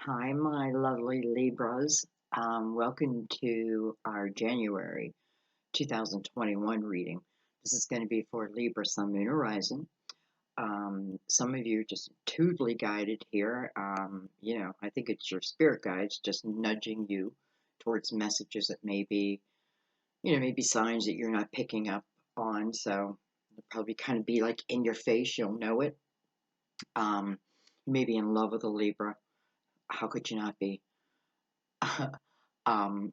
Hi, my lovely Libras. Welcome to our January 2021 reading. This is going to be for Libra, Sun, Moon, Horizon. Some of you are just totally guided here. I think it's your spirit guides just nudging you towards messages that may be, maybe signs that you're not picking up on. So it'll probably kind of be like in your face. You'll know it. You may be in love with a Libra. How could you not be? um,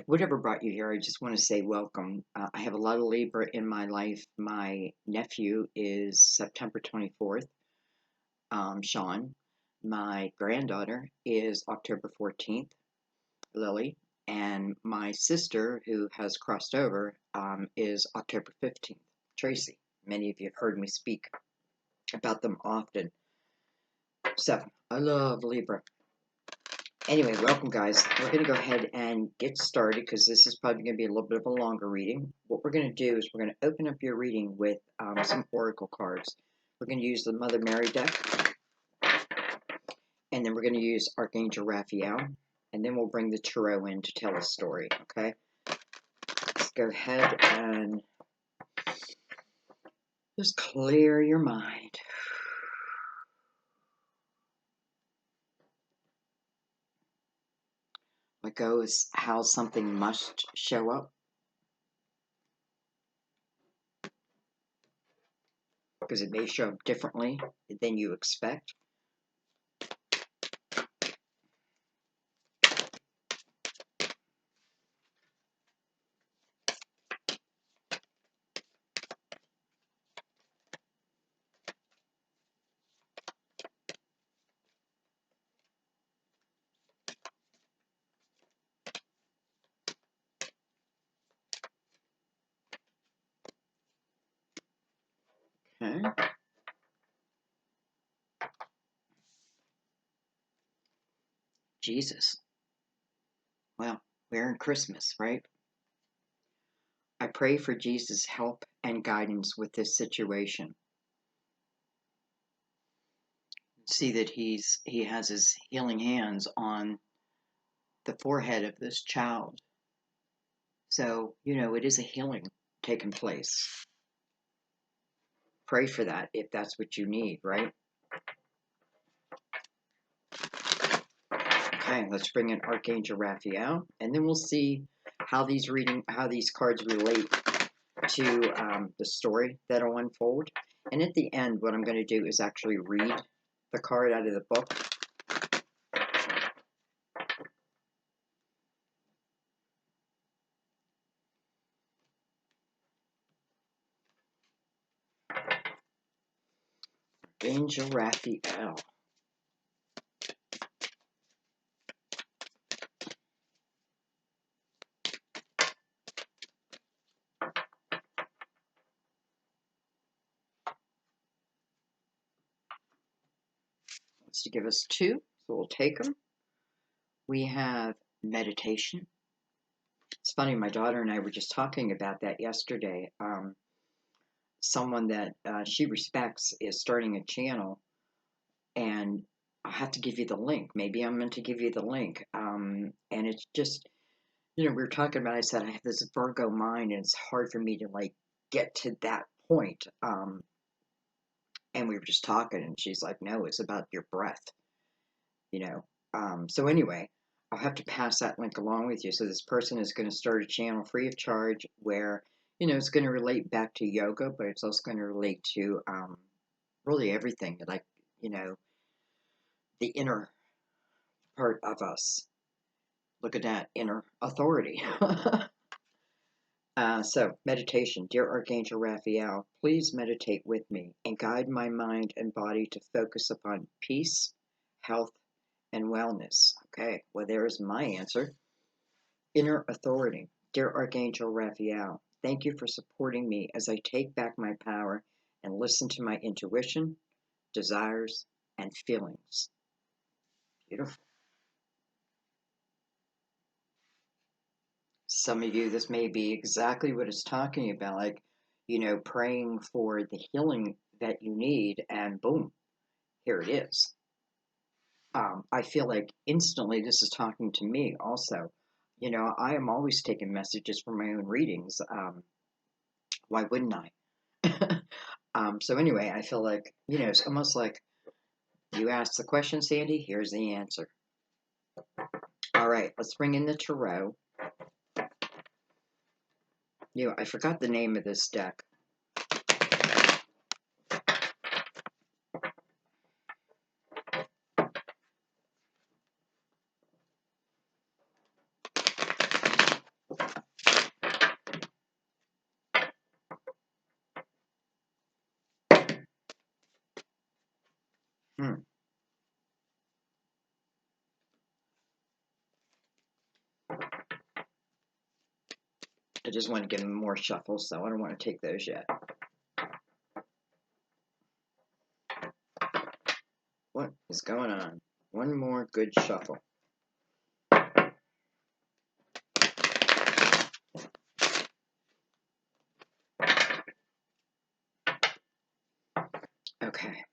whatever brought you here, I just want to say welcome. I have a lot of Libra in my life. My nephew is September 24th, Sean. My granddaughter is October 14th, Lily. And my sister, who has crossed over, is October 15th, Tracy. Many of you have heard me speak about them often. So, I love Libra. Anyway, welcome guys. We're going to go ahead and get started because this is probably going to be a little bit of a longer reading. What we're going to do is we're going to open up your reading with some oracle cards. We're going to use the Mother Mary deck, and then we're going to use Archangel Raphael, and then we'll bring the tarot in to tell a story, okay? Let's go ahead and just clear your mind. Let go is how something must show up, because it may show up differently than you expect. Okay. Jesus. Well, we're in Christmas, right? I pray for Jesus' help and guidance with this situation. See that he has his healing hands on the forehead of this child. So, it is a healing taking place. Pray for that if that's what you need, right? Okay, let's bring in Archangel Raphael, and then we'll see how these cards relate to the story that'll unfold. And at the end, what I'm going to do is actually read the card out of the book. Archangel Raphael. To give us two, so we'll take them. We have meditation. It's funny, my daughter and I were just talking about that yesterday. Someone that she respects is starting a channel, and I'll have to give you the link. Maybe I'm meant to give you the link. And it's just, we were talking about, I said, I have this Virgo mind, and it's hard for me to get to that point. And we were just talking, and she's like, no, it's about your breath, So anyway, I'll have to pass that link along with you. So this person is going to start a channel free of charge where, it's going to relate back to yoga, but it's also going to relate to really everything, the inner part of us. Look at that, inner authority. So, meditation. Dear Archangel Raphael, please meditate with me and guide my mind and body to focus upon peace, health, and wellness. Okay, well, there's my answer. Inner authority. Dear Archangel Raphael, thank you for supporting me as I take back my power and listen to my intuition, desires, and feelings. Beautiful. Some of you, this may be exactly what it's talking about, praying for the healing that you need, and boom, here it is. I feel like instantly this is talking to me also. You know, I am always taking messages from my own readings. Why wouldn't I? So anyway, I feel like, you know, it's almost like you asked the question, Sandy, here's the answer. All right, let's bring in the tarot. You know, I forgot the name of this deck. Hmm. I just want to give them more shuffles, so I don't want to take those yet. What is going on? One more good shuffle. Okay.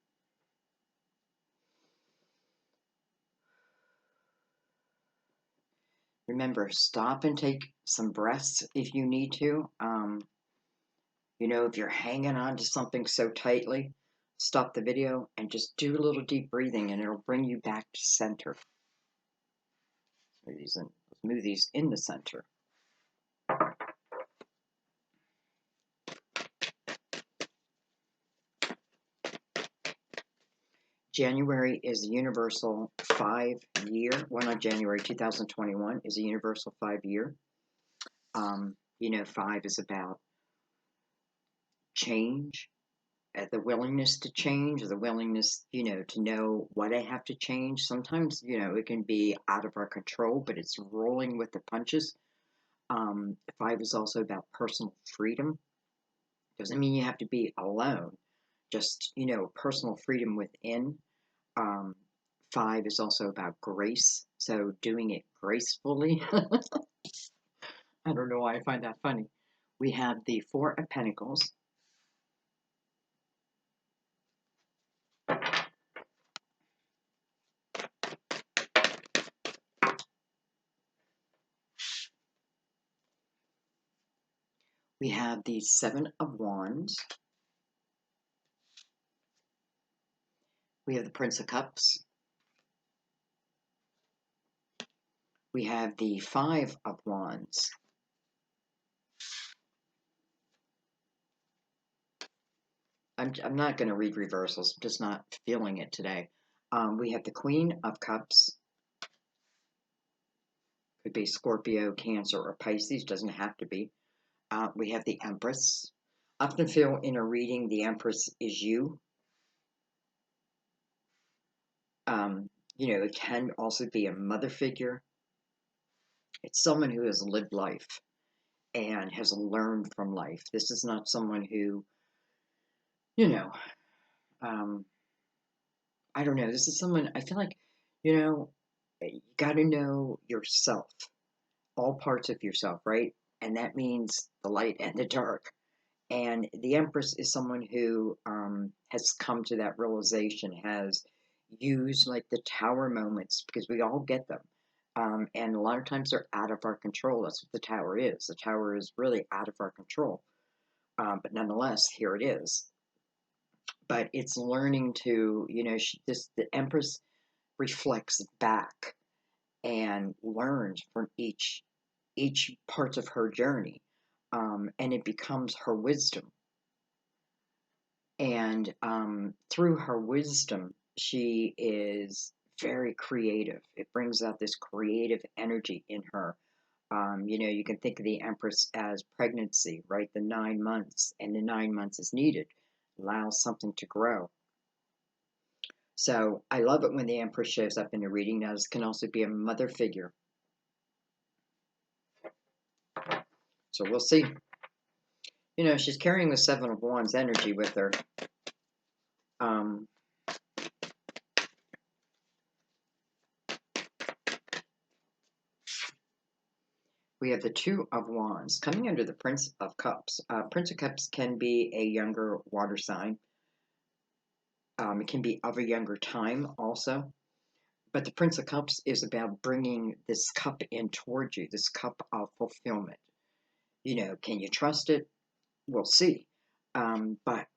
Remember, stop and take some breaths if you need to. You know, if you're hanging on to something so tightly, stop the video and just do a little deep breathing and it'll bring you back to center. Let's move these in the center. January is the universal 5-year. Well, not January 2021 is a universal 5-year. You know, 5 is about change, the willingness to change, the willingness, you know, to know what I have to change. Sometimes, you know, it can be out of our control, but it's rolling with the punches. 5 is also about personal freedom. Doesn't mean you have to be alone, just, you know, personal freedom within. Um, 5 is also about grace, so doing it gracefully. I don't know why I find that funny. We have the 4 of Pentacles. We have the 7 of Wands. We have the Prince of Cups. We have the 5 of Wands. I'm not going to read reversals. I'm just not feeling it today. We have the Queen of Cups. Could be Scorpio, Cancer, or Pisces. Doesn't have to be. We have the Empress. I often feel in a reading the Empress is you. You know, it can also be a mother figure. It's someone who has lived life and has learned from life. This is not someone who, you know, I don't know. This is someone, I feel like, you know, you got to know yourself, all parts of yourself, right? And that means the light and the dark. And the Empress is someone who has come to that realization, has used like the tower moments, because we all get them. And a lot of times they're out of our control. That's what the tower is. The tower is really out of our control. But nonetheless, here it is. But it's learning to, you know, the Empress reflects back and learns from each part of her journey, and it becomes her wisdom. And through her wisdom, she is very creative. It brings out this creative energy in her. You know, you can think of the Empress as pregnancy, right? The 9 months, and the 9 months is needed, allows something to grow. So I love it when the Empress shows up in a reading. Now, this can also be a mother figure. So we'll see. You know, she's carrying the 7 of Wands energy with her. We have the 2 of Wands coming under the Prince of Cups. Prince of Cups can be a younger water sign. It can be of a younger time also. But the Prince of Cups is about bringing this cup in towards you, this cup of fulfillment. You know, can you trust it? We'll see. But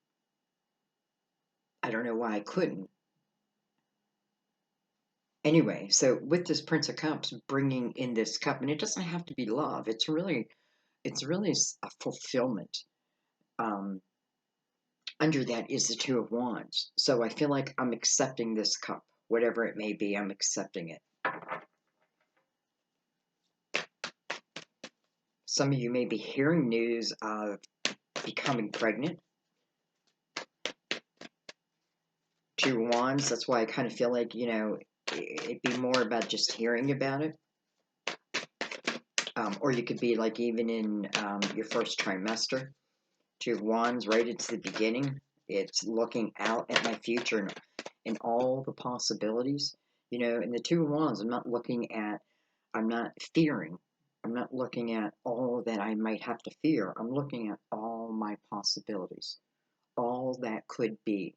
I don't know why I couldn't. Anyway, so with this Prince of Cups bringing in this cup, and it doesn't have to be love. It's really a fulfillment. Um, Under that is the Two of Wands. So I feel like I'm accepting this cup, whatever it may be. I'm accepting it. Some of you may be hearing news of becoming pregnant. Two of Wands. That's why I kind of feel like, it'd be more about just hearing about it. Or you could be like even in your first trimester. Two of Wands, right? It's the beginning. It's looking out at my future and all the possibilities. In the Two of Wands, I'm not fearing. I'm not looking at all that I might have to fear. I'm looking at all my possibilities, all that could be.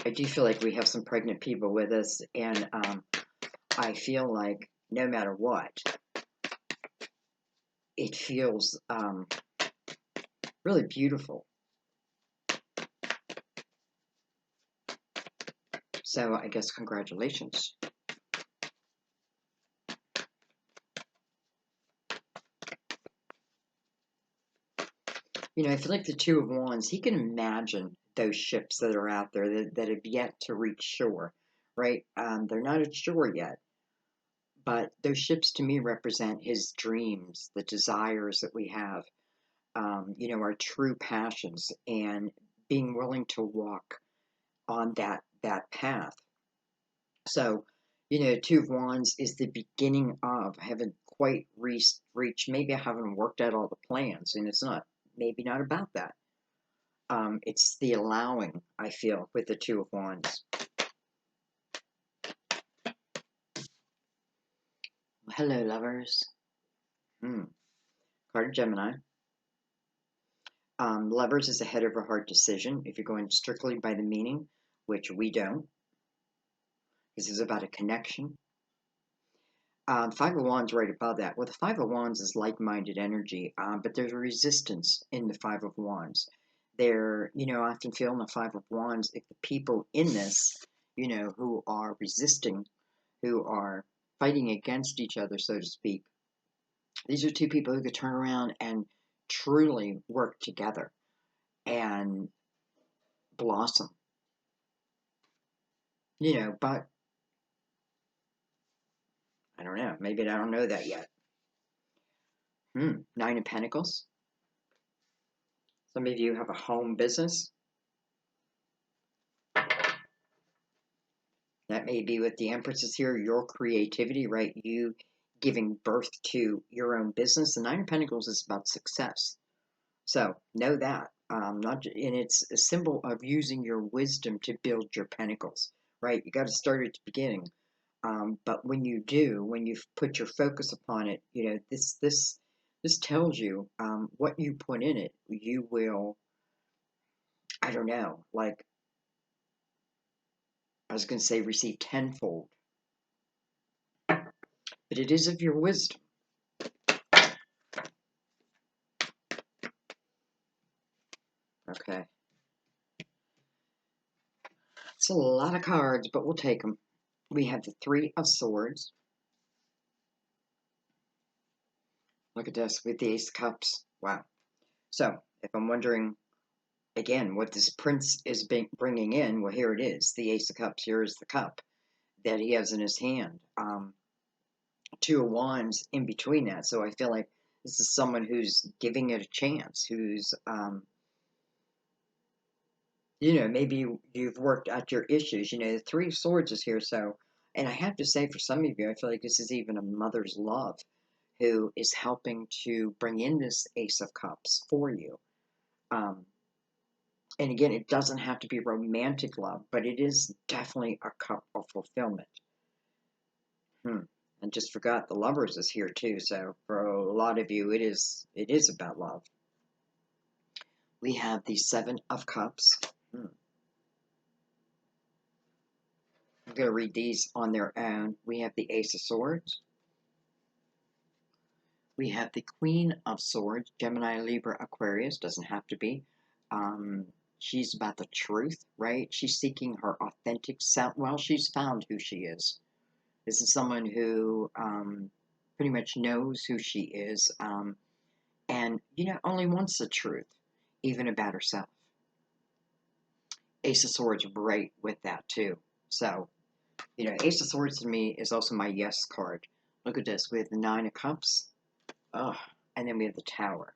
I do feel like we have some pregnant people with us, and I feel like no matter what, it feels really beautiful. So I guess congratulations. I feel like the Two of Wands, he can imagine those ships that are out there that have yet to reach shore, right? They're not at shore yet, but those ships to me represent his dreams, the desires that we have, our true passions, and being willing to walk on that path. So, Two of Wands is the beginning of. I haven't quite reached. Maybe I haven't worked out all the plans, and it's not maybe not about that. It's the allowing, I feel, with the Two of Wands. Hello, lovers. Card of Gemini. Lovers is a head over heart decision. If you're going strictly by the meaning, which we don't, this is about a connection. Five of Wands right above that. Well, the Five of Wands is like-minded energy, but there's a resistance in the Five of Wands. I often feel in the Five of Wands, if the people in this, who are resisting, who are fighting against each other, so to speak, these are two people who could turn around and truly work together and blossom. But I don't know. Maybe I don't know that yet. Nine of Pentacles. Some of you have a home business. That may be what the Empress is here, your creativity, right? You giving birth to your own business. The Nine of Pentacles is about success. So know that. And it's a symbol of using your wisdom to build your pentacles, right? You got to start at the beginning. But when you do, when you put your focus upon it, this tells you what you put in it. You will, I don't know, like I was going to say, receive tenfold, but it is of your wisdom. Okay, it's a lot of cards, but we'll take them. We have the Three of Swords. Look at this with the Ace of Cups. Wow. So, if I'm wondering, again, what this prince is bringing in, well, here it is. The Ace of Cups. Here is the cup that he has in his hand. Two of Wands in between that. So I feel like this is someone who's giving it a chance, who's, maybe you've worked out your issues. The Three of Swords is here. So, and I have to say, for some of you, I feel like this is even a mother's love who is helping to bring in this Ace of Cups for you. And again, it doesn't have to be romantic love, but it is definitely a cup of fulfillment. And just forgot the Lovers is here too. So for a lot of you, it is about love. We have the Seven of Cups. I'm going to read these on their own. We have the Ace of Swords. We have the Queen of Swords, Gemini, Libra, Aquarius. Doesn't have to be. She's about the truth, right? She's seeking her authentic self. Well, she's found who she is. This is someone who pretty much knows who she is, and, only wants the truth, even about herself. Ace of Swords right with that, too. So, Ace of Swords to me is also my yes card. Look at this. We have the Nine of Cups. Ugh. And then we have the Tower.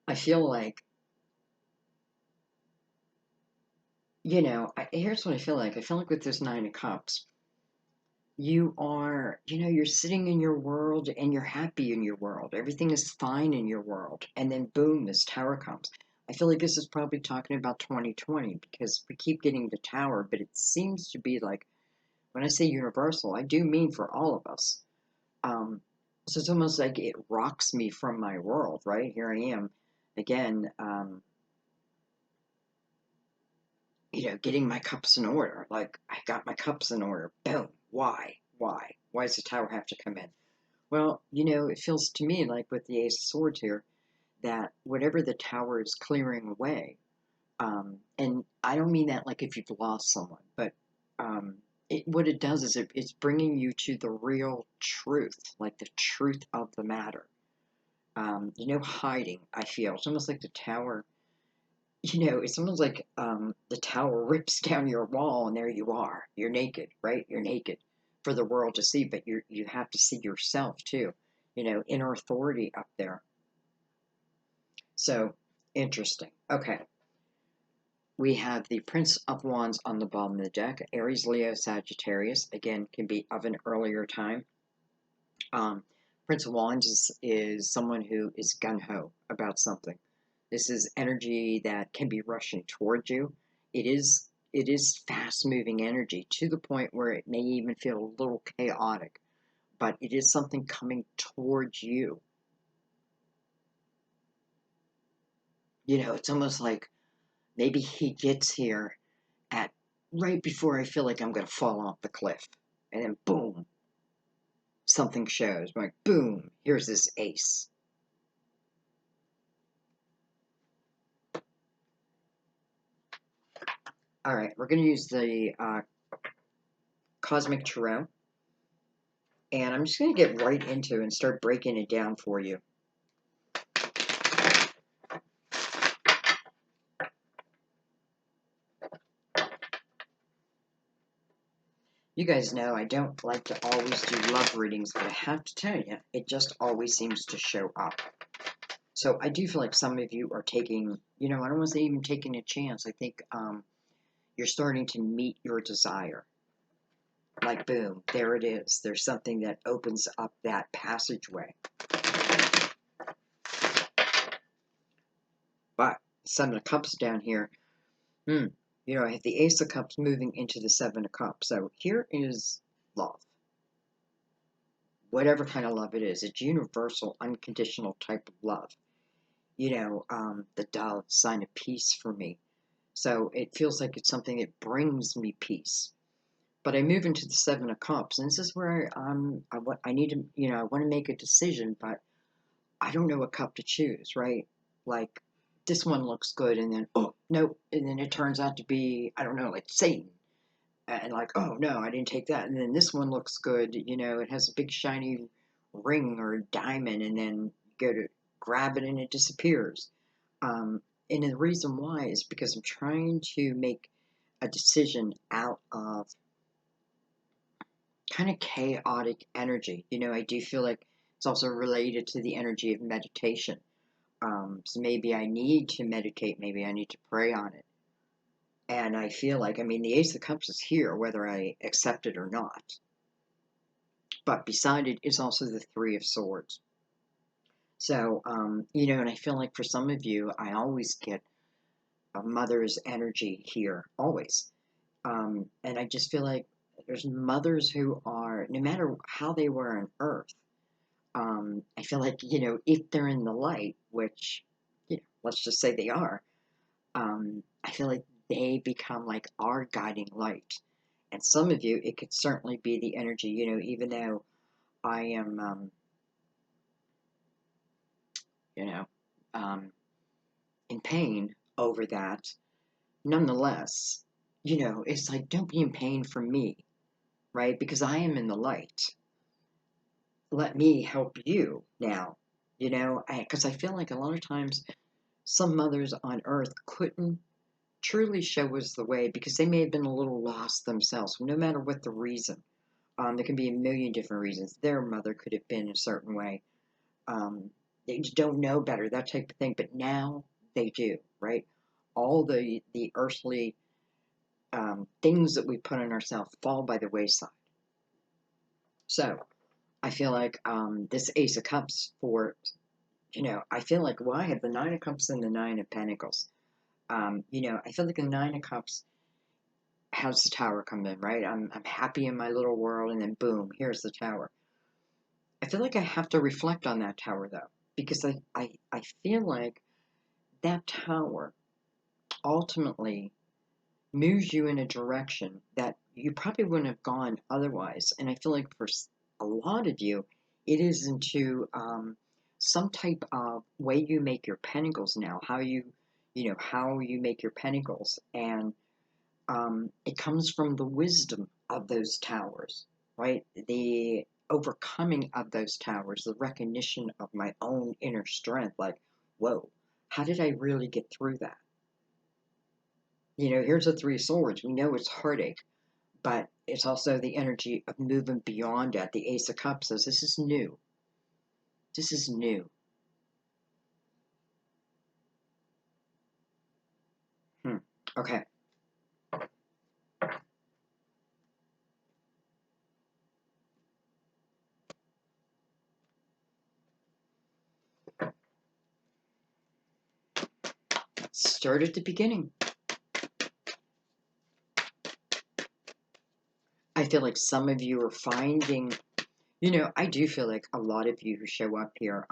I feel like, here's what I feel like. I feel like with this Nine of Cups, you are, you're sitting in your world and you're happy in your world. Everything is fine in your world. And then boom, this Tower comes. I feel like this is probably talking about 2020 because we keep getting the Tower, but it seems to be like, when I say universal, I do mean for all of us. So it's almost like it rocks me from my world, right? Here I am again, getting my cups in order. Like, I got my cups in order. Boom. Why? Why? Why does the Tower have to come in? Well, it feels to me like with the Ace of Swords here that whatever the Tower is clearing away, and I don't mean that like if you've lost someone, but what it does is it's bringing you to the real truth, like the truth of the matter. Hiding, I feel. It's almost like the Tower, it's almost like the Tower rips down your wall and there you are. You're naked, right? You're naked for the world to see, but you have to see yourself too. Inner authority up there. So, interesting. Okay. We have the Prince of Wands on the bottom of the deck. Aries, Leo, Sagittarius. Again, can be of an earlier time. Prince of Wands is someone who is gung-ho about something. This is energy that can be rushing towards you. It is fast-moving energy to the point where it may even feel a little chaotic, but it is something coming towards you. It's almost like maybe he gets here at right before I feel like I'm going to fall off the cliff. And then boom, something shows. I'm like, boom, here's this ace. All right, we're going to use the Cosmic Tarot. And I'm just going to get right into it and start breaking it down for you. You guys know I don't like to always do love readings, but I have to tell you, it just always seems to show up. So I do feel like some of you are taking, I don't want to say even taking a chance. I think you're starting to meet your desire. Like, boom, there it is. There's something that opens up that passageway. But Seven of Cups down here, I have the Ace of Cups moving into the Seven of Cups. So here is love. Whatever kind of love it is. It's universal, unconditional type of love. The dove, sign of peace for me. So it feels like it's something that brings me peace. But I move into the Seven of Cups, and this is where I need to, I want to make a decision, but I don't know what cup to choose, right? Like, this one looks good, and then, oh, no, and then it turns out to be, I don't know, like Satan. And like, oh, no, I didn't take that. And then this one looks good, it has a big shiny ring or diamond, and then you go to grab it and it disappears. And the reason why is because I'm trying to make a decision out of kind of chaotic energy. I do feel like it's also related to the energy of meditation. So maybe I need to meditate, maybe I need to pray on it. And I feel like, the Ace of Cups is here, whether I accept it or not. But beside it is also the Three of Swords. So, and I feel like for some of you, I always get a mother's energy here, always. And I just feel like there's mothers who are, no matter how they were on earth, I feel like, if they're in the light, which, let's just say they are, I feel like they become like our guiding light. And some of you, it could certainly be the energy, even though I am, you know, um, in pain over that, nonetheless, it's like, don't be in pain for me, right? Because I am in the light. Let me help you now, because I feel like a lot of times some mothers on earth couldn't truly show us the way because they may have been a little lost themselves, no matter what the reason. There can be a million different reasons. Their mother could have been a certain way. They just don't know better, that type of thing. But now they do, right? All the earthly things that we put on ourselves fall by the wayside. So I feel like this Ace of Cups I feel like, well, I have the Nine of Cups and the Nine of Pentacles. I feel like the Nine of Cups has the Tower come in, right? I'm happy in my little world, and then boom, here's the Tower. I feel like I have to reflect on that Tower, though, because I feel like that Tower ultimately moves you in a direction that you probably wouldn't have gone otherwise. And I feel like for a lot of you, it is into some type of way you make your pentacles now, how you make your pentacles. And it comes from the wisdom of those towers, right? The overcoming of those towers, the recognition of my own inner strength. Like, whoa, how did I really get through that? Here's the Three of Swords. We know it's heartache, but it's also the energy of moving beyond that. The Ace of Cups says this is new. This is new. Okay. Let's start at the beginning. I feel like some of you are finding, I do feel like a lot of you who show up here,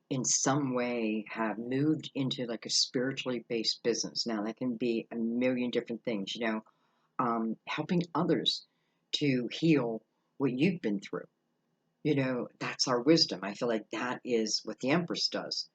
in some way have moved into like a spiritually based business. Now that can be a million different things, helping others to heal what you've been through. That's our wisdom. I feel like that is what the Empress does.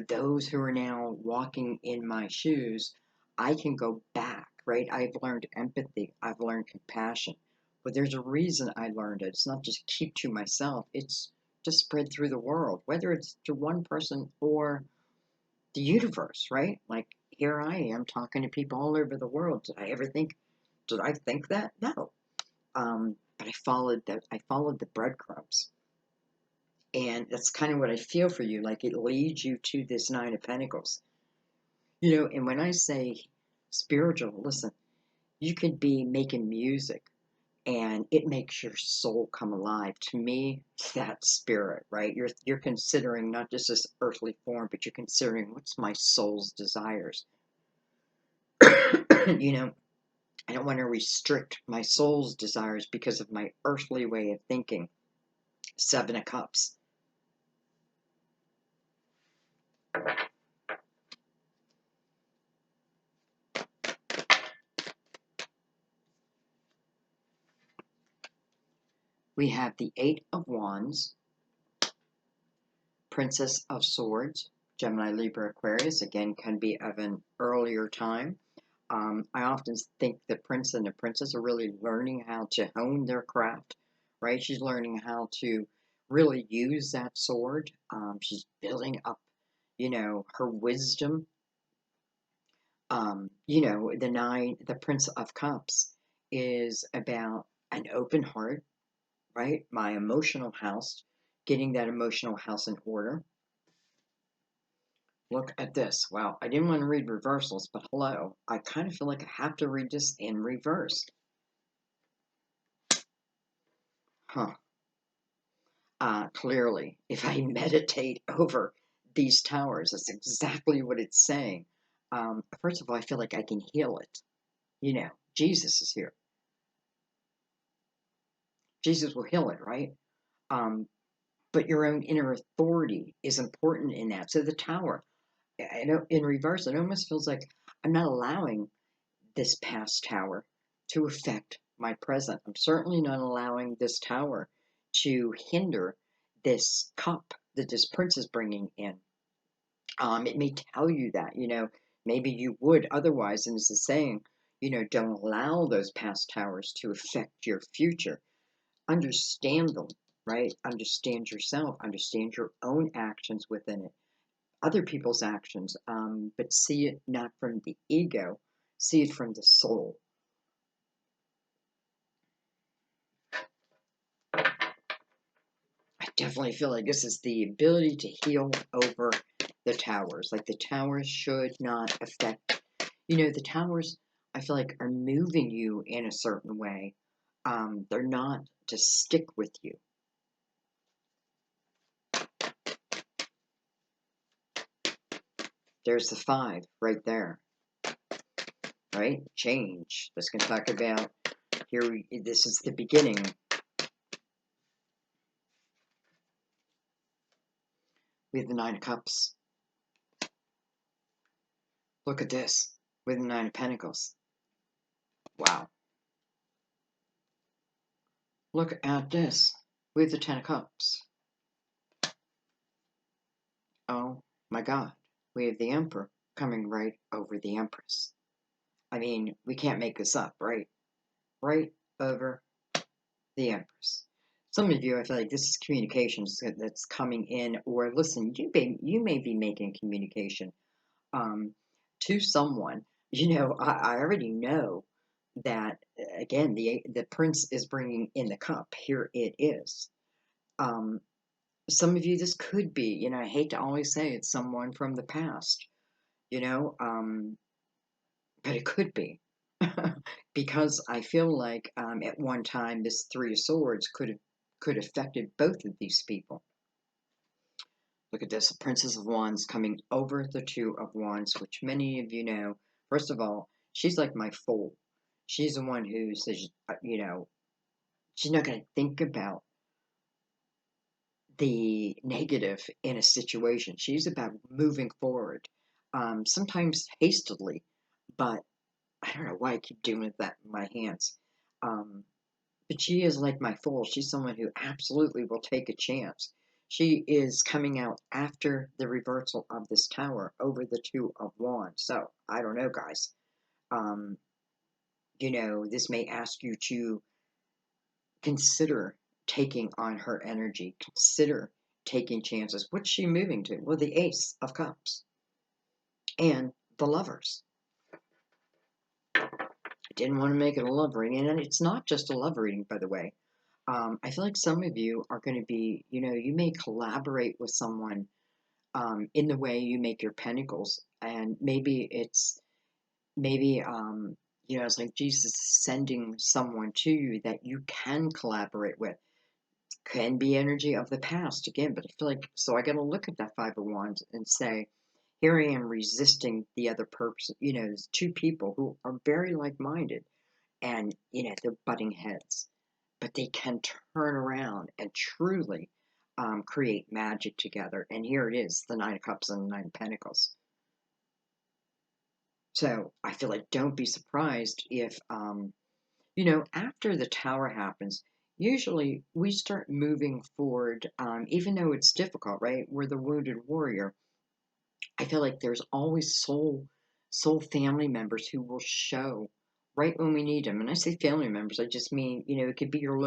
Those who are now walking in my shoes, I can go back, right? I've learned empathy, I've learned compassion. But there's a reason I learned it. It's not just keep to myself, it's to spread through the world, whether it's to one person or the universe, right? Like here I am talking to people all over the world. Did I think that? No. But I followed the breadcrumbs. And that's kind of what I feel for you. Like it leads you to this Nine of Pentacles. And when I say spiritual, listen, you could be making music and it makes your soul come alive. To me, that's spirit, right? You're considering not just this earthly form, but you're considering what's my soul's desires. I don't want to restrict my soul's desires because of my earthly way of thinking. Seven of Cups. We have the Eight of Wands, Princess of Swords, Gemini, Libra, Aquarius, again, can be of an earlier time. I often think the prince and the princess are really learning how to hone their craft, right? She's learning how to really use that sword. She's building up, her wisdom. The Prince of Cups is about an open heart, right? My emotional house, getting that emotional house in order. Look at this. Wow, I didn't want to read reversals, but hello. I kind of feel like I have to read this in reverse. Huh. Clearly, if I meditate over these towers, that's exactly what it's saying. First of all, I feel like I can heal it. Jesus is here. Jesus will heal it, right? but your own inner authority is important in that. So the tower, I know in reverse, it almost feels like I'm not allowing this past tower to affect my present. I'm certainly not allowing this tower to hinder this cup that this prince is bringing in. It may tell you that, maybe you would otherwise, and it's the saying, don't allow those past towers to affect your future. Understand them, right? Understand yourself, understand your own actions within it, other people's actions, but see it not from the ego, see it from the soul. I definitely feel like this is the ability to heal over the towers. Like the towers should not affect, the towers, I feel like, are moving you in a certain way. They're not to stick with you. There's the 5 right there, right? Change. Let's going to talk about here. This is the beginning. We have the 9 of Cups. Look at this with the 9 of Pentacles. Wow. Look at this with the 10 of Cups. Oh my God. We have the Emperor coming right over the Empress. I mean, we can't make this up, right? Right over the Empress. Some of you, I feel like this is communications that's coming in, or listen, you may be making communication to someone. I already know that, again, the prince is bringing in the cup. Here it is. Some of you, this could be, I hate to always say it's someone from the past, but it could be. Because I feel like at one time this 3 of Swords could affected both of these people. Look at this, Princess of Wands coming over the 2 of Wands, which many of you know. First of all, she's like my fool. She's the one who says, she's not going to think about the negative in a situation. She's about moving forward, sometimes hastily, but I don't know why I keep doing that in my hands. But she is like my fool. She's someone who absolutely will take a chance. She is coming out after the reversal of this tower over the 2 of Wands. So, I don't know, guys. Um, this may ask you to consider taking on her energy, consider taking chances. What's she moving to? Well, the Ace of Cups and the Lovers. I didn't want to make it a love reading, and it's not just a love reading, by the way. I feel like some of you are going to be, you may collaborate with someone in the way you make your pentacles, and maybe it's it's like Jesus is sending someone to you that you can collaborate with. Can be energy of the past again, but I feel like, so I got to look at that 5 of Wands and say, here I am resisting the other person. There's 2 people who are very like-minded, and they're butting heads, but they can turn around and truly create magic together. And here it is, the 9 of Cups and the 9 of Pentacles. So I feel like, don't be surprised if, after the tower happens, usually we start moving forward, even though it's difficult, right? We're the wounded warrior. I feel like there's always soul family members who will show right when we need them. And I say family members, I just mean, it could be your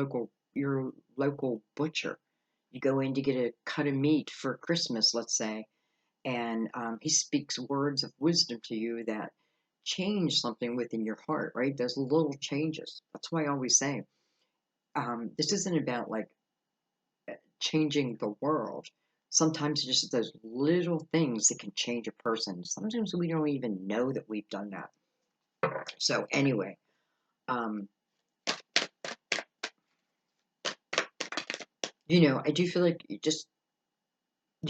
local butcher. You go in to get a cut of meat for Christmas, let's say, and he speaks words of wisdom to you that change something within your heart, right? Those little changes. That's why I always say, this isn't about like changing the world. Sometimes it's just those little things that can change a person. Sometimes we don't even know that we've done that. So anyway, I do feel like you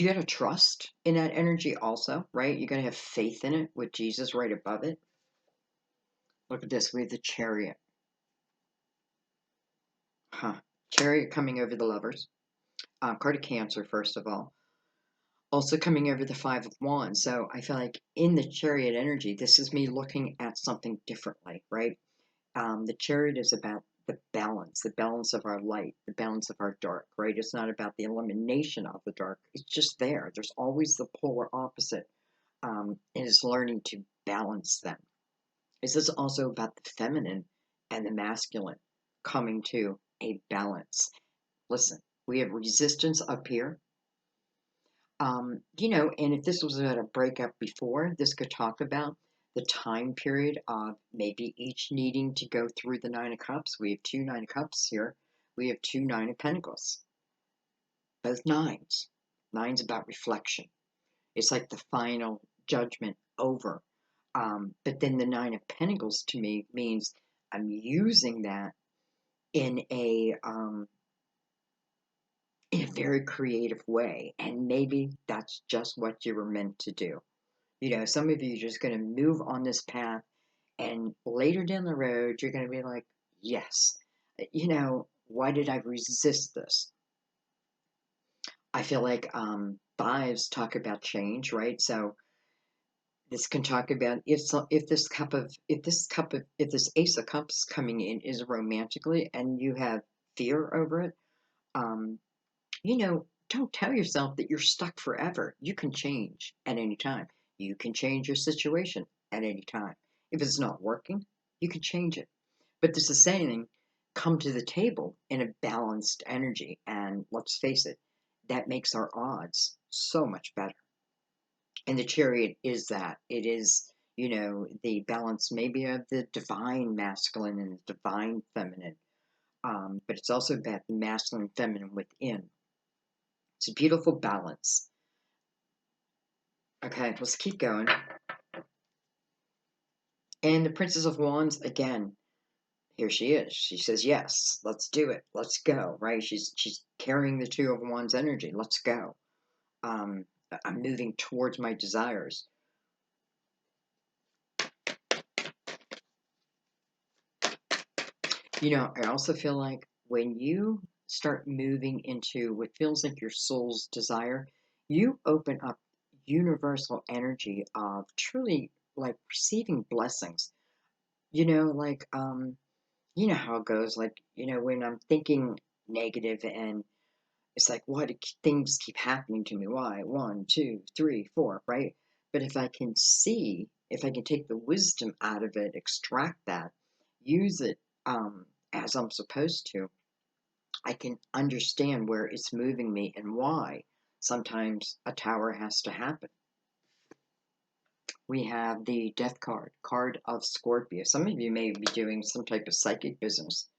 gotta trust in that energy also, right? You gotta have faith in it with Jesus right above it. Look at this, we have the Chariot. Chariot coming over the Lovers. card of Cancer, first of all. Also coming over the Five of Wands. So I feel like in the Chariot energy, this is me looking at something differently, right? The Chariot is about the balance of our light, the balance of our dark, right? It's not about the elimination of the dark. It's just there. There's always the polar opposite. And it's learning to balance them. This is also about the feminine and the masculine coming to a balance. Listen, we have resistance up here. And if this was at a breakup before, this could talk about the time period of maybe each needing to go through the Nine of Cups. We have two Nine of Cups here. We have two Nine of Pentacles. Both nines. Nine's about reflection. It's like the final judgment over. But then the Nine of Pentacles to me means I'm using that in a very creative way. And maybe that's just what you were meant to do. Some of you are just going to move on this path, and later down the road, you're going to be like, yes, why did I resist this? I feel like fives talk about change, right? So this can talk about if this Ace of Cups coming in is romantically, and you have fear over it. Um, don't tell yourself that you're stuck forever. You can change at any time. You can change your situation at any time. If it's not working, you can change it. But this is saying, come to the table in a balanced energy. And let's face it, that makes our odds so much better. And the Chariot is that. It is, the balance maybe of the divine masculine and the divine feminine. But it's also about the masculine and feminine within. It's a beautiful balance. Okay, let's keep going. And the Princess of Wands, again, here she is. She says, yes, let's do it. Let's go, right? She's carrying the Two of Wands energy. Let's go. I'm moving towards my desires. I also feel like when you start moving into what feels like your soul's desire, you open up universal energy of truly like receiving blessings. Like you know how it goes, like, when I'm thinking negative and it's like, why do things keep happening to me? Why? One, two, three, four, right? But if I can take the wisdom out of it, extract that, use it as I'm supposed to, I can understand where it's moving me and why sometimes a tower has to happen. We have the Death card of Scorpio. Some of you may be doing some type of psychic business.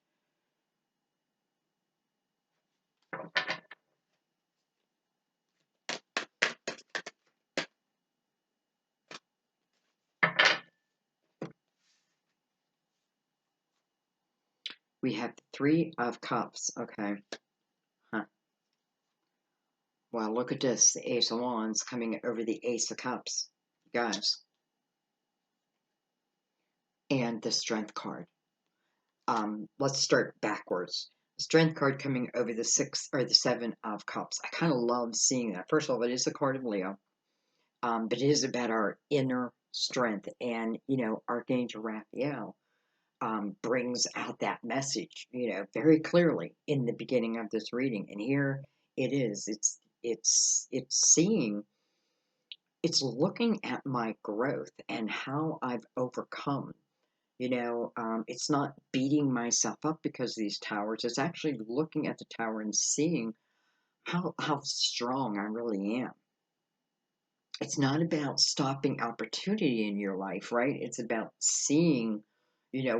We have the Three of Cups. Okay. Huh. Well, look at this. The Ace of Wands coming over the Ace of Cups. Guys. And the Strength card. Let's start backwards. The Strength card coming over the Six or the Seven of Cups. I kind of love seeing that. First of all, it is a card of Leo. But it is about our inner strength. And, Archangel Raphael brings out that message, very clearly in the beginning of this reading. And here it is. It's looking at my growth and how I've overcome. It's not beating myself up because of these towers. It's actually looking at the tower and seeing how strong I really am. It's not about stopping opportunity in your life, right? It's about seeing,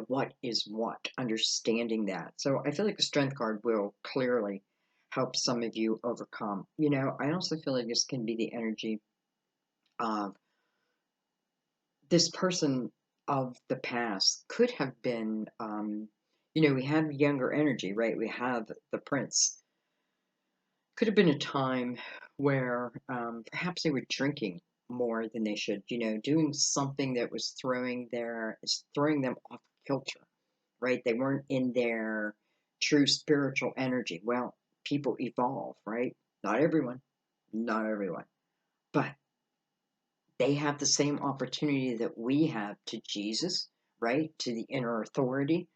what is what, understanding that. So I feel like the Strength card will clearly help some of you overcome. I also feel like this can be the energy of this person of the past could have been, we have younger energy, right? We have the Prince. Could have been a time where perhaps they were drinking more than they should, doing something that was throwing them off kilter, right? They weren't in their true spiritual energy. Well, people evolve, right? Not everyone, not everyone, but they have the same opportunity that we have to Jesus, right? To the inner authority.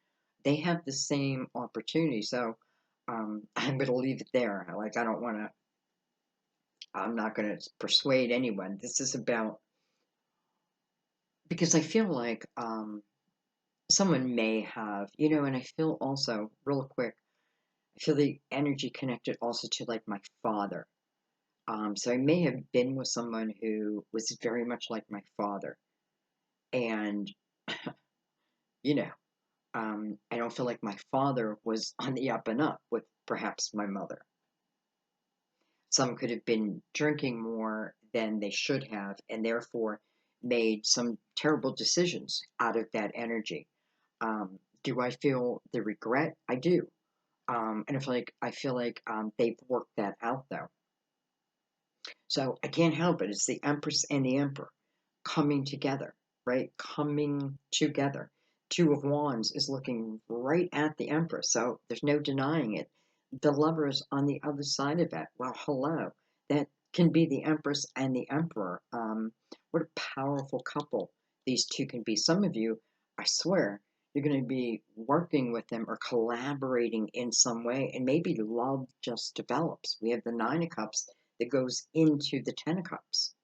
They have the same opportunity. So I'm going to leave it there. Like, I'm not going to persuade anyone. This is about, because I feel like someone may have, and I feel also, real quick, I feel the energy connected also to like my father. So I may have been with someone who was very much like my father. And, you know, I don't feel like my father was on the up and up with perhaps my mother. Some could have been drinking more than they should have, and therefore made some terrible decisions out of that energy. Do I feel the regret? I do. And I feel like they've worked that out though. So I can't help it. It's the Empress and the Emperor coming together, right? Coming together. Two of Wands is looking right at the Empress, so there's no denying it. The Lovers on the other side of it. Well, hello. That can be the Empress and the Emperor. What a powerful couple these two can be. Some of you, I swear, you're going to be working with them or collaborating in some way, and maybe love just develops. We have the Nine of Cups that goes into the Ten of Cups,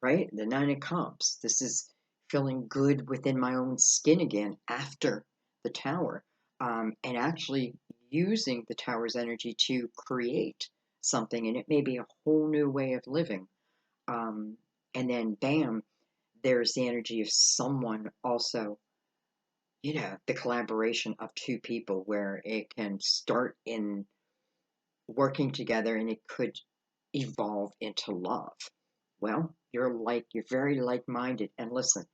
right? The Nine of Cups. This is feeling good within my own skin again after the Tower, and actually using the Tower's energy to create something, and it may be a whole new way of living. Um, and then, bam, there's the energy of someone also, the collaboration of two people where it can start in working together and it could evolve into love. Well, you're very like-minded. And listen,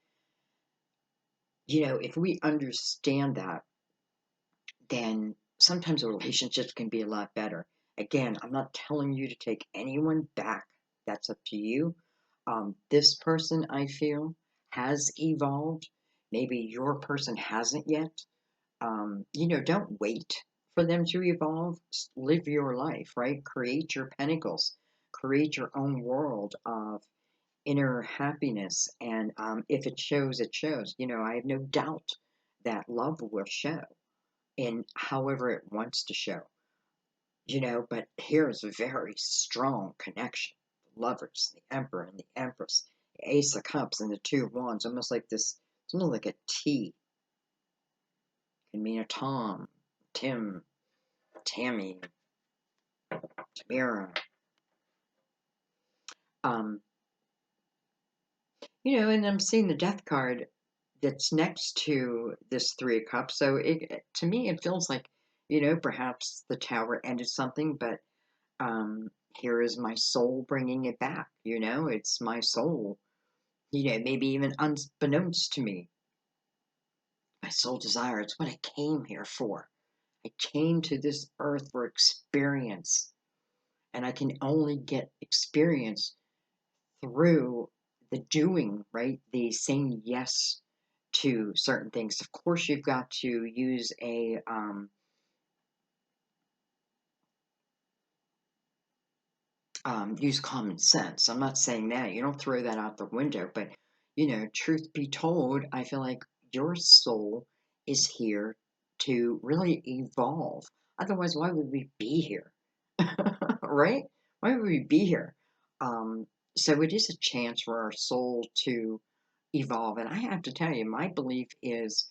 if we understand that, then sometimes relationships can be a lot better. Again, I'm not telling you to take anyone back. That's up to you. This person, I feel, has evolved. Maybe your person hasn't yet. Don't wait for them to evolve. Live your life, right? Create your pentacles, create your own world of inner happiness. And if it shows, it shows. I have no doubt that love will show in however it wants to show, but here's a very strong connection. The Lovers, the Emperor and the Empress, the Ace of Cups and the Two of Wands, almost like this, it's almost like a T. Can mean a Tom, Tim, Tammy, Tamira. Um, and I'm seeing the Death card that's next to this Three of Cups. So to me, it feels like, perhaps the Tower ended something, but um, here is my soul bringing it back. It's my soul, maybe even unbeknownst to me. My soul desire, it's what I came here for. I came to this earth for experience, and I can only get experience through the doing, right? The saying yes to certain things. Of course, you've got to use common sense. I'm not saying that. You don't throw that out the window, but truth be told, I feel like your soul is here to really evolve. Otherwise, why would we be here? Right? Why would we be here? Um, so it is a chance for our soul to evolve. And I have to tell you, my belief is,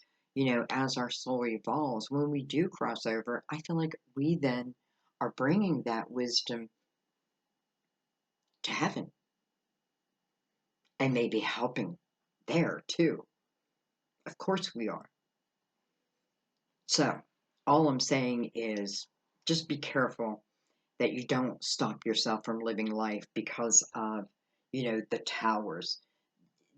as our soul evolves, when we do cross over, I feel like we then are bringing that wisdom to heaven and maybe helping there too. Of course we are. So all I'm saying is just be careful that you don't stop yourself from living life because of, the towers.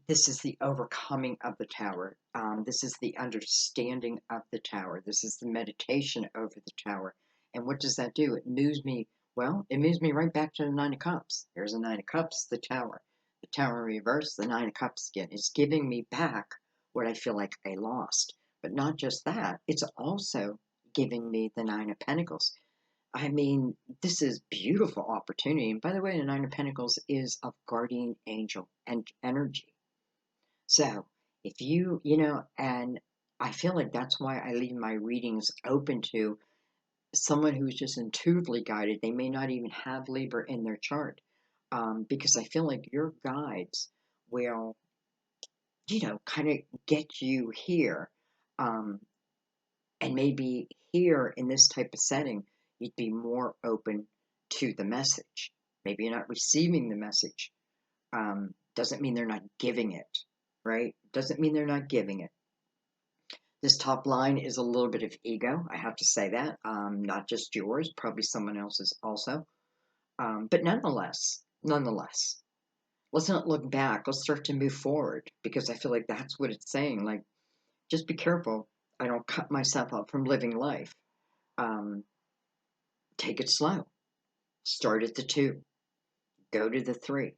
This is the overcoming of the Tower. This is the understanding of the Tower. This is the meditation over the Tower. And what does that do? It moves me right back to the Nine of Cups. There's the Nine of Cups, the Tower. The Tower in reverse, the Nine of Cups again. It's giving me back what I feel like I lost. But not just that, it's also giving me the Nine of Pentacles. I mean, this is beautiful opportunity. And by the way, the Nine of Pentacles is of guardian angel and energy. So if and I feel like that's why I leave my readings open to someone who's just intuitively guided. They may not even have Libra in their chart, because I feel like your guides will, kind of get you here. Um, and maybe here in this type of setting, you'd be more open to the message. Maybe you're not receiving the message. Doesn't mean they're not giving it, right? Doesn't mean they're not giving it. This top line is a little bit of ego. I have to say that. Not just yours, probably someone else's also. But nonetheless, let's not look back. Let's start to move forward, because I feel like that's what it's saying. Like, just be careful. I don't cut myself up from living life. Um, Take it slow. Start at the 2, go to the 3,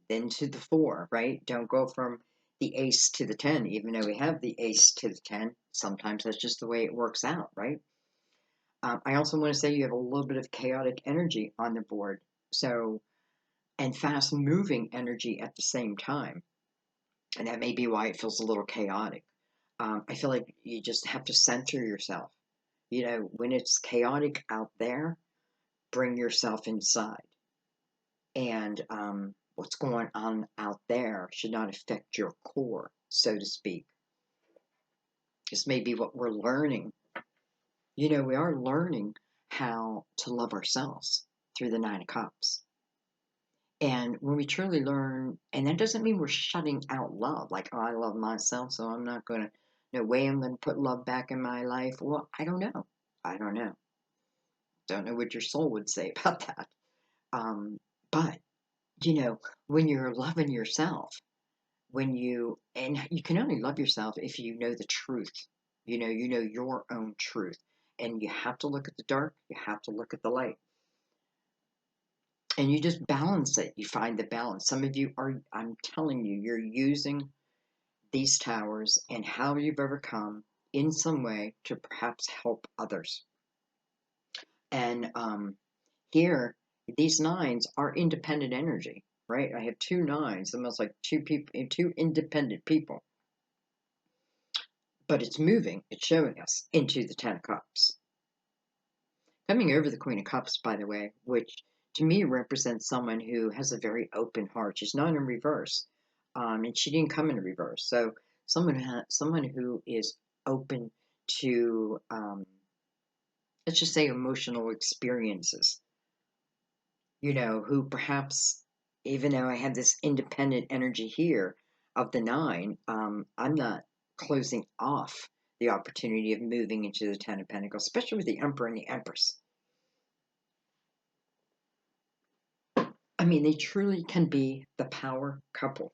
then to the 4, right? Don't go from the ace to the 10, even though we have the ace to the 10. Sometimes that's just the way it works out, right? I also want to say you have a little bit of chaotic energy on the board. So, and fast moving energy at the same time. And that may be why it feels a little chaotic. I feel like you just have to center yourself. When it's chaotic out there, bring yourself inside. And what's going on out there should not affect your core, so to speak. This may be what we're learning. We are learning how to love ourselves through the Nine of Cups. And when we truly learn, and that doesn't mean we're shutting out love, like, oh, I love myself, so I'm not going to, no way I'm going to put love back in my life. Well, I don't know. I don't know. Don't know what your soul would say about that. But, when you're loving yourself, and you can only love yourself if you know the truth. You know your own truth. And you have to look at the dark, you have to look at the light. And you just balance it. You find the balance. Some of you are, I'm telling you, you're using these towers and how you've overcome in some way to perhaps help others. And here, these nines are independent energy, right? I have 2 nines, almost like 2 people, 2 independent people. But it's moving, it's showing us into the 10 of Cups. Coming over the Queen of Cups, by the way, which to me represents someone who has a very open heart. She's not in reverse, and she didn't come in reverse. So someone who is open to, let's just say, emotional experiences. Who perhaps, even though I have this independent energy here of the 9, I'm not closing off the opportunity of moving into the 10 of Pentacles, especially with the Emperor and the Empress. I mean, they truly can be the power couple.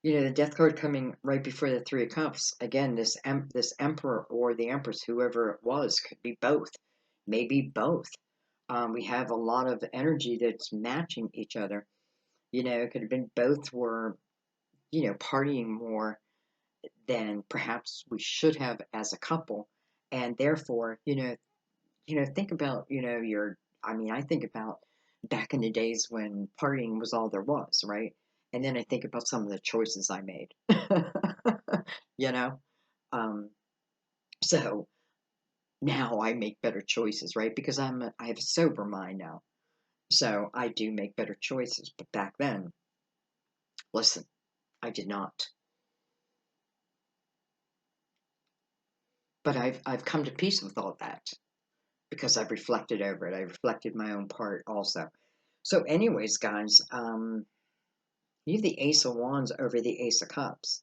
The Death card coming right before the 3 of Cups. Again, this Emperor or the Empress, whoever it was, could be both. Maybe both. We have a lot of energy that's matching each other. It could have been both were, partying more than perhaps we should have as a couple. And therefore, think about, I think about back in the days when partying was all there was, right? And then I think about some of the choices I made, you know? Um, so now I make better choices, right? Because I have a sober mind now. So I do make better choices. But back then, listen, I did not. But I've come to peace with all that because I've reflected over it. I reflected my own part also. So, anyways, guys, you have the Ace of Wands over the Ace of Cups.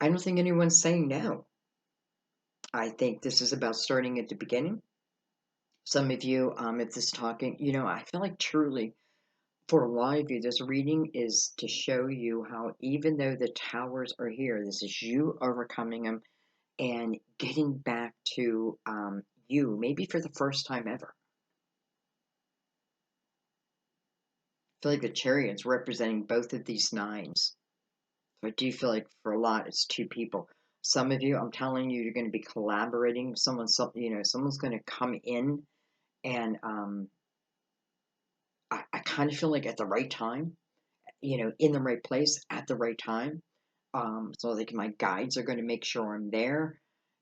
I don't think anyone's saying no. I think this is about starting at the beginning. Some of you, if this talking, I feel like truly for a lot of you, this reading is to show you how even though the towers are here, this is you overcoming them and getting back to you, maybe for the first time ever. I feel like the Chariot's representing both of these nines. So I do feel like for a lot, it's 2 people. Some of you, I'm telling you, you're going to be collaborating with someone. Someone's going to come in, and I kind of feel like at the right time, in the right place at the right time. So like my guides are going to make sure I'm there.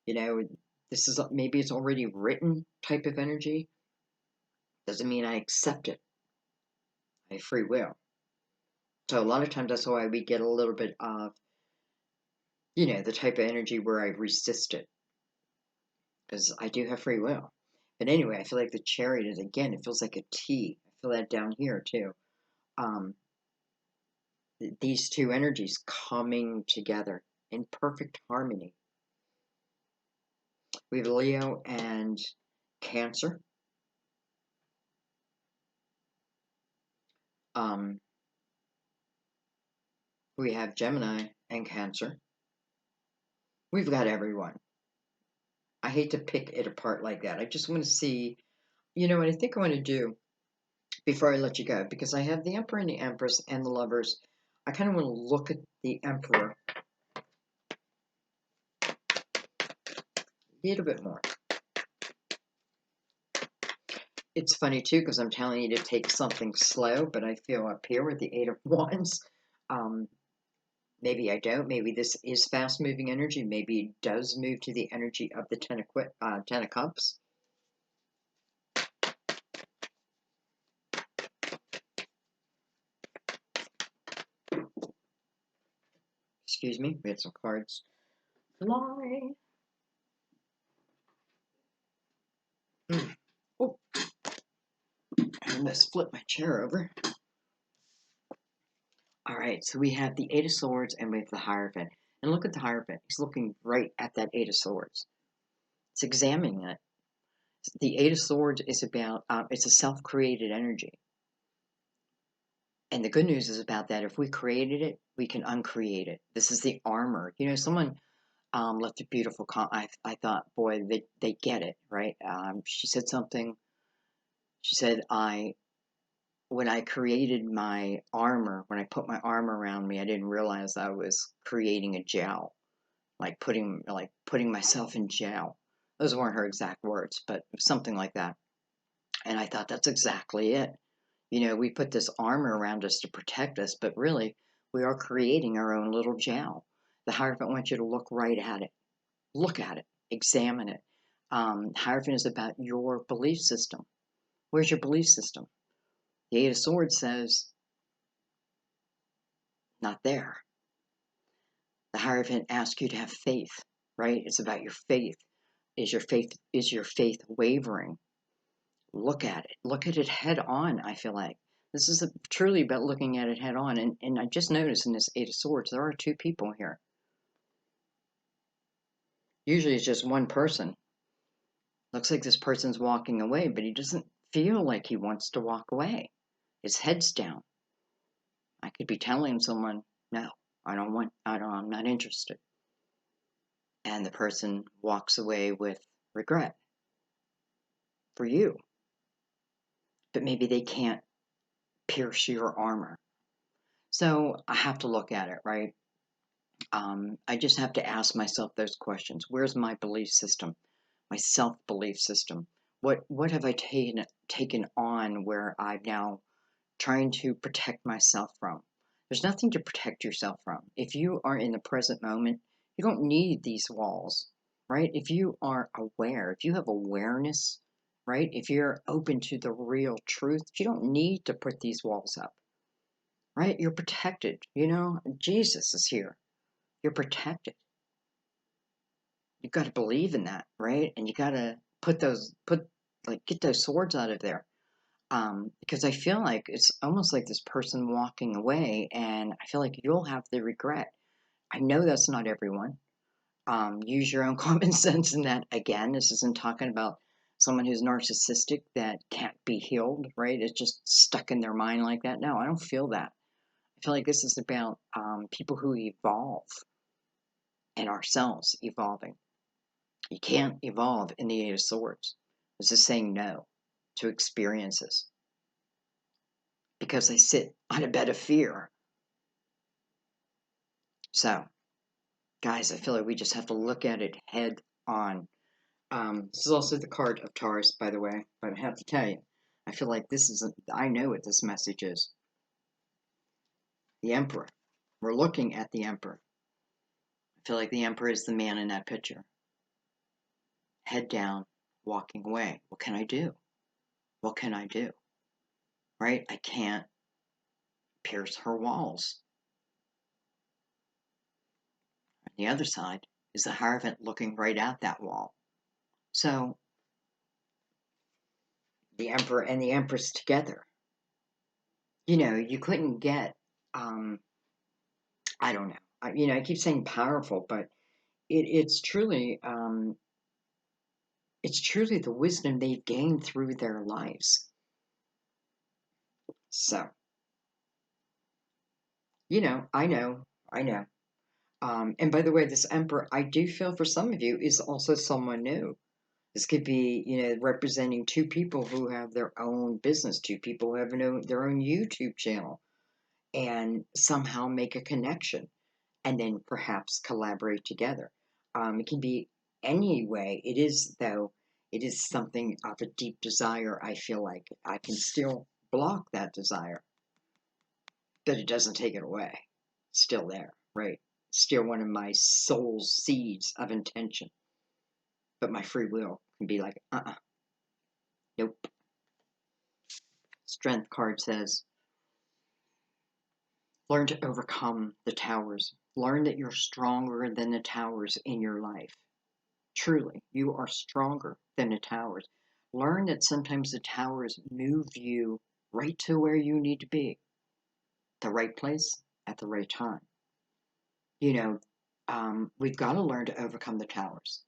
You know, this is maybe it's already written type of energy. Doesn't mean I accept it. I have free will. So a lot of times that's why we get a little bit of, the type of energy where I resist it, because I do have free will. But anyway, I feel like the chariot is, again, it feels like a T. I feel that down here too. Um, these two energies coming together in perfect harmony. We have Leo and Cancer. We have Gemini and Cancer. We've got everyone. I hate to pick it apart like that. I just want to see, what I think I want to do before I let you go, because I have the Emperor and the Empress and the Lovers. I kind of want to look at the Emperor a little bit more. It's funny too, because I'm telling you to take something slow, but I feel up here with the Eight of Wands, maybe I don't. Maybe this is fast-moving energy. Maybe it does move to the energy of the Ten of Cups. Excuse me, we had some cards fly. Oh, I almost flipped my chair over. All right, so we have the Eight of Swords and we have the Hierophant. And look at the Hierophant. He's looking right at that Eight of Swords. It's examining it. The Eight of Swords is about, it's a self-created energy. And the good news is about that, if we created it, we can uncreate it. This is the armor. Someone left a beautiful comment. I thought, boy, they get it, right? She said something. She said, when I created my armor, when I put my armor around me, I didn't realize I was creating a jail, like putting myself in jail. Those weren't her exact words, but something like that. And I thought that's exactly it. We put this armor around us to protect us, but really, we are creating our own little jail. The Hierophant wants you to look right at it. Look at it. Examine it. Hierophant is about your belief system. Where's your belief system? The Eight of Swords says, not there. The Hierophant asks you to have faith, right? It's about your faith. Is your faith wavering? Look at it. Look at it head on, I feel like. This is truly about looking at it head on. And I just noticed in this Eight of Swords, there are two people here. Usually it's just one person. Looks like this person's walking away, but he doesn't feel like he wants to walk away. His head's down. I could be telling someone, no, I'm not interested. And the person walks away with regret for you. But maybe they can't pierce your armor. So I have to look at it, right? I just have to ask myself those questions. Where's my belief system, my self-belief system? What have I taken on where I'm now trying to protect myself from? There's nothing to protect yourself from. If you are in the present moment, you don't need these walls, right? If you are aware, if you have awareness, right? If you're open to the real truth, you don't need to put these walls up, right? You're protected. Jesus is here. You're protected. You've got to believe in that, right? And you got to get those swords out of there. Because I feel like it's almost like this person walking away, and I feel like you'll have the regret. I know that's not everyone. Use your own common sense in that. Again, this isn't talking about someone who's narcissistic that can't be healed, right? It's just stuck in their mind like that. No, I don't feel that. I feel like this is about people who evolve and ourselves evolving. You can't evolve in the Eight of Swords. This is saying no to experiences because they sit on a bed of fear. So Guys, I feel like we just have to look at it head on. This is also the card of Taurus, by the way, but I have to tell you, I feel like this is, I know what this message is. The Emperor. We're looking at the Emperor. I feel like the Emperor is the man in that picture. Head down, walking away. What can I do? What can I do? Right? I can't pierce her walls. On the other side is the Hierophant looking right at that wall. So, the Emperor and the Empress together. You know, you couldn't get, I don't know. I keep saying powerful, but it's truly, it's truly the wisdom they've gained through their lives. So, I know, I know. And by the way, this Emperor, I do feel for some of you, is also someone new. This could be, representing two people who have their own business, two people who have their own YouTube channel, and somehow make a connection and then perhaps collaborate together. It can be any way. It is, though, it is something of a deep desire. I feel like I can still block that desire, but it doesn't take it away. It's still there, right? Still one of my soul's seeds of intention. But my free will can be like, nope. Strength card says, learn to overcome the towers. Learn that you're stronger than the towers in your life. Truly, you are stronger than the towers. Learn that sometimes the towers move you right to where you need to be, the right place at the right time. We've got to learn to overcome the towers.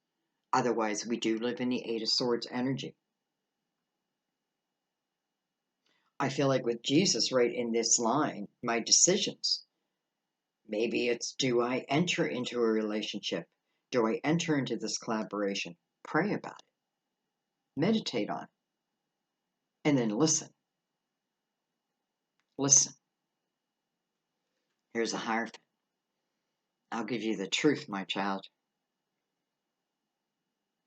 Otherwise, we do live in the Eight of Swords energy. I feel like with Jesus right in this line, my decisions, maybe it's, do I enter into a relationship? Do I enter into this collaboration? Pray about it. Meditate on it. And then listen. Listen. Here's a Hierophant. I'll give you the truth, my child.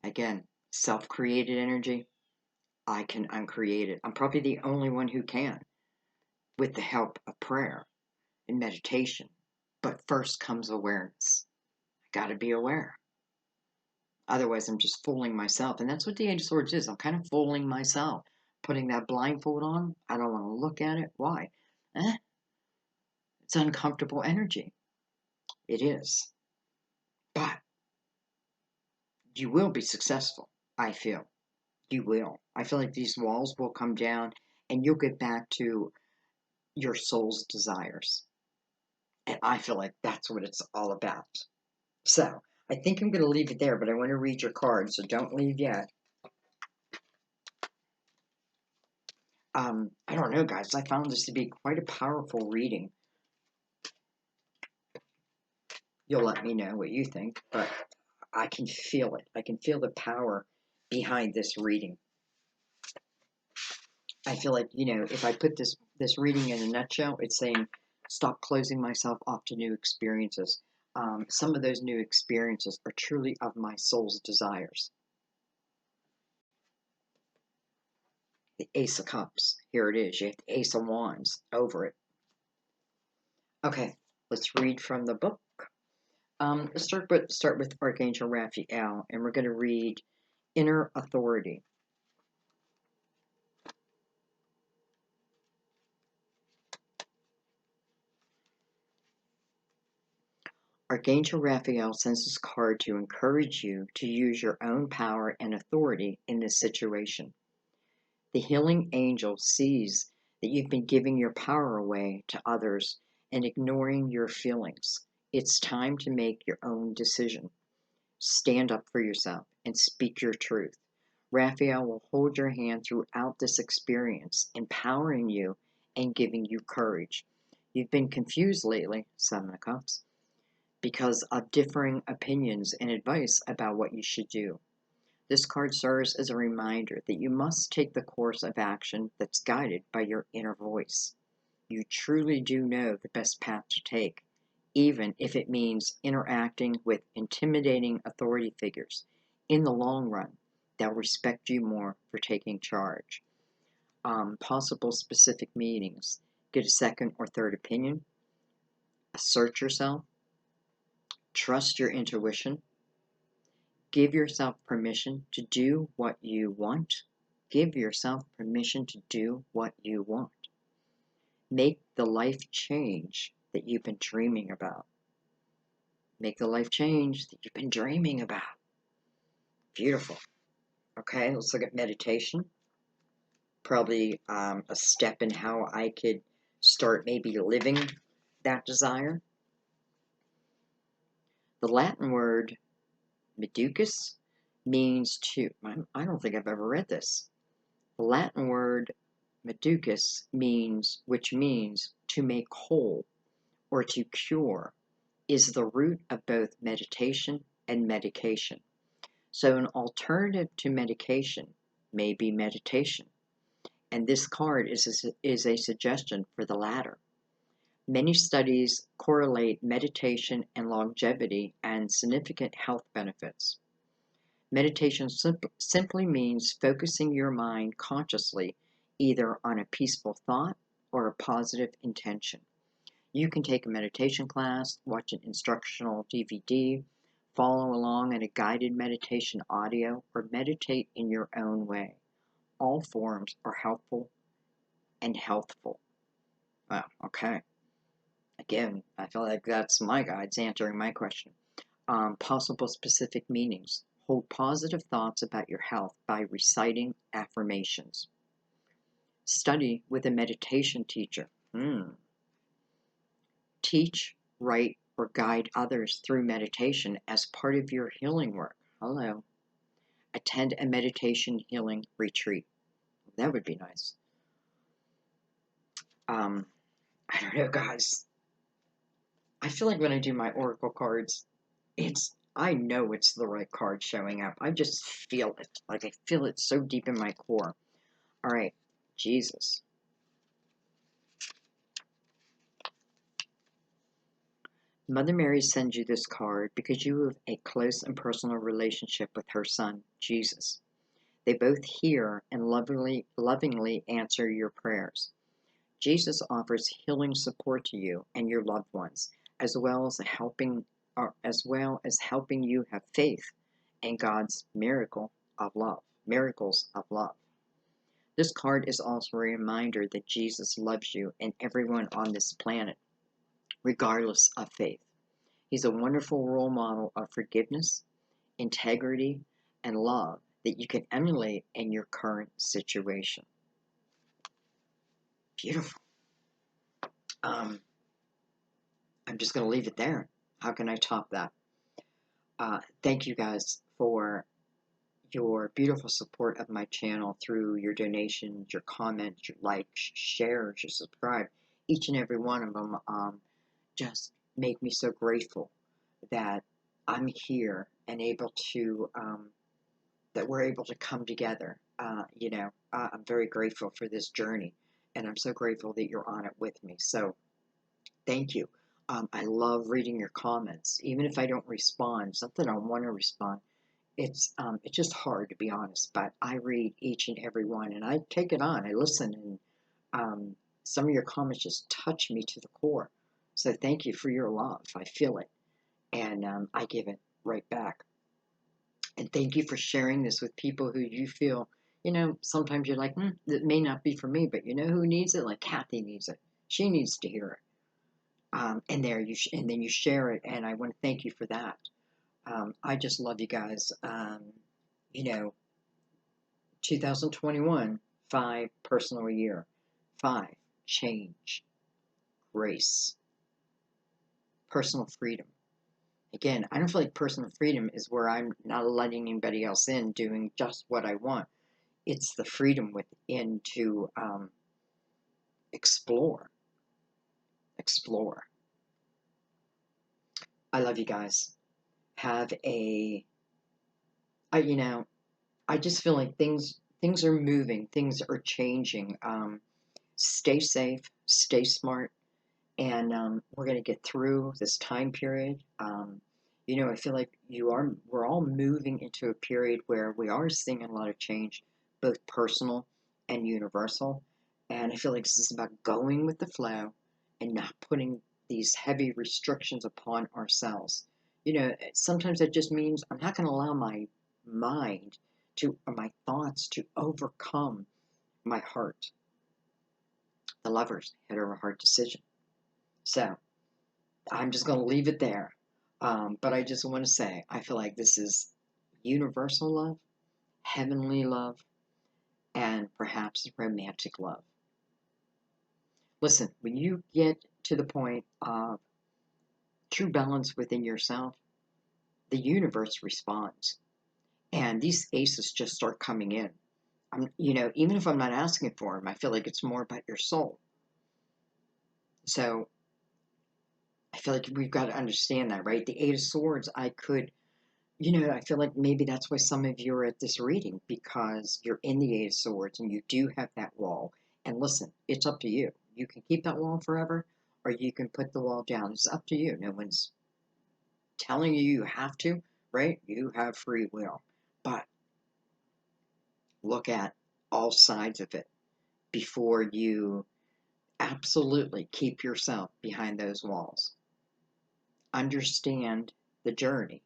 Again, self-created energy. I can uncreate it. I'm probably the only one who can, with the help of prayer and meditation. But first comes awareness. I got to be aware. Otherwise, I'm just fooling myself. And that's what the Eight of Swords is. I'm kind of fooling myself. Putting that blindfold on. I don't want to look at it. Why? It's uncomfortable energy. It is. But you will be successful, I feel. You will. I feel like these walls will come down and you'll get back to your soul's desires. And I feel like that's what it's all about. So, I think I'm going to leave it there, but I want to read your card, so don't leave yet. I don't know, guys. I found this to be quite a powerful reading. You'll let me know what you think, but I can feel it. I can feel the power behind this reading. I feel like, if I put this reading in a nutshell, it's saying, stop closing myself off to new experiences. Some of those new experiences are truly of my soul's desires. The Ace of Cups. Here it is. You have the Ace of Wands over it. Okay, let's read from the book. Let's start with Archangel Raphael, and we're going to read Inner Authority. Archangel Raphael sends this card to encourage you to use your own power and authority in this situation. The healing angel sees that you've been giving your power away to others and ignoring your feelings. It's time to make your own decision. Stand up for yourself and speak your truth. Raphael will hold your hand throughout this experience, empowering you and giving you courage. You've been confused lately, Seven of Cups, because of differing opinions and advice about what you should do. This card serves as a reminder that you must take the course of action that's guided by your inner voice. You truly do know the best path to take, even if it means interacting with intimidating authority figures. In the long run, they'll respect you more for taking charge. Possible specific meanings: get a second or third opinion, assert yourself, trust your intuition, give yourself permission to do what you want. Give yourself permission to do what you want. Make the life change that you've been dreaming about. Make the life change that you've been dreaming about. Beautiful. Okay, let's look at meditation. Probably a step in how I could start maybe living that desire. The Latin word meducus means to, I don't think I've ever read this. The Latin word meducus means, which means to make whole or to cure, is the root of both meditation and medication. So an alternative to medication may be meditation, and this card is a suggestion for the latter. Many studies correlate meditation and longevity and significant health benefits. Meditation simply means focusing your mind consciously either on a peaceful thought or a positive intention. You can take a meditation class, watch an instructional DVD, follow along in a guided meditation audio, or meditate in your own way. All forms are helpful and healthful. Wow, okay. Again, I feel like that's my guides answering my question. Possible specific meanings. Hold positive thoughts about your health by reciting affirmations. Study with a meditation teacher. Teach, write, or guide others through meditation as part of your healing work. Hello. Attend a meditation healing retreat. That would be nice. I don't know, guys. I feel like when I do my oracle cards, I know it's the right card showing up. I just feel it. Like I feel it so deep in my core. All right, Jesus. Mother Mary sends you this card because you have a close and personal relationship with her son, Jesus. They both hear and lovingly answer your prayers. Jesus offers healing support to you and your loved ones, as well as helping you have faith in God's miracles of love. This card is also a reminder that Jesus loves you and everyone on this planet, regardless of faith. He's a wonderful role model of forgiveness, integrity, and love that you can emulate in your current situation. Beautiful. I'm just going to leave it there. How can I top that? Thank you guys for your beautiful support of my channel through your donations, your comments, your likes, shares, your subscribe. Each and every one of them just make me so grateful that I'm here and able to, that we're able to come together. I'm very grateful for this journey, and I'm so grateful that you're on it with me. So thank you. I love reading your comments, even if I don't respond. Something I want to respond. It's just hard, to be honest, but I read each and every one, and I take it on. I listen, and some of your comments just touch me to the core. So thank you for your love. I feel it, and I give it right back. And thank you for sharing this with people who you feel, sometimes you're like, that may not be for me, but you know who needs it? Like Kathy needs it. She needs to hear it. And then you share it, and I want to thank you for that. I just love you guys. 2021, 5, personal year. 5, change, grace, personal freedom. Again, I don't feel like personal freedom is where I'm not letting anybody else in, doing just what I want. It's the freedom within to explore. I love you guys. Have I just feel like things are moving, things are changing. Stay safe, stay smart, And we're going to get through this time period. I feel like we're all moving into a period where we are seeing a lot of change, both personal and universal. And I feel like this is about going with the flow and not putting these heavy restrictions upon ourselves. Sometimes that just means I'm not going to allow my mind or my thoughts to overcome my heart. The Lovers, head over heart decision. So I'm just going to leave it there. But I just want to say, I feel like this is universal love, heavenly love, and perhaps romantic love. Listen, when you get to the point of true balance within yourself, the universe responds. And these aces just start coming in. Even if I'm not asking for them, I feel like it's more about your soul. So I feel like we've got to understand that, right? The Eight of Swords, I feel like maybe that's why some of you are at this reading, because you're in the Eight of Swords and you do have that wall. And listen, it's up to you. You can keep that wall forever, or you can put the wall down. It's up to you. No one's telling you have to, right? You have free will. But look at all sides of it before you absolutely keep yourself behind those walls. Understand the journey.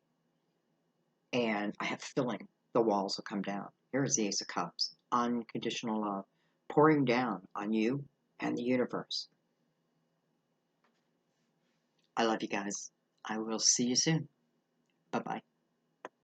And I have a feeling the walls will come down. Here's the Ace of Cups. Unconditional love pouring down on you and the universe. I love you guys. I will see you soon. Bye-bye.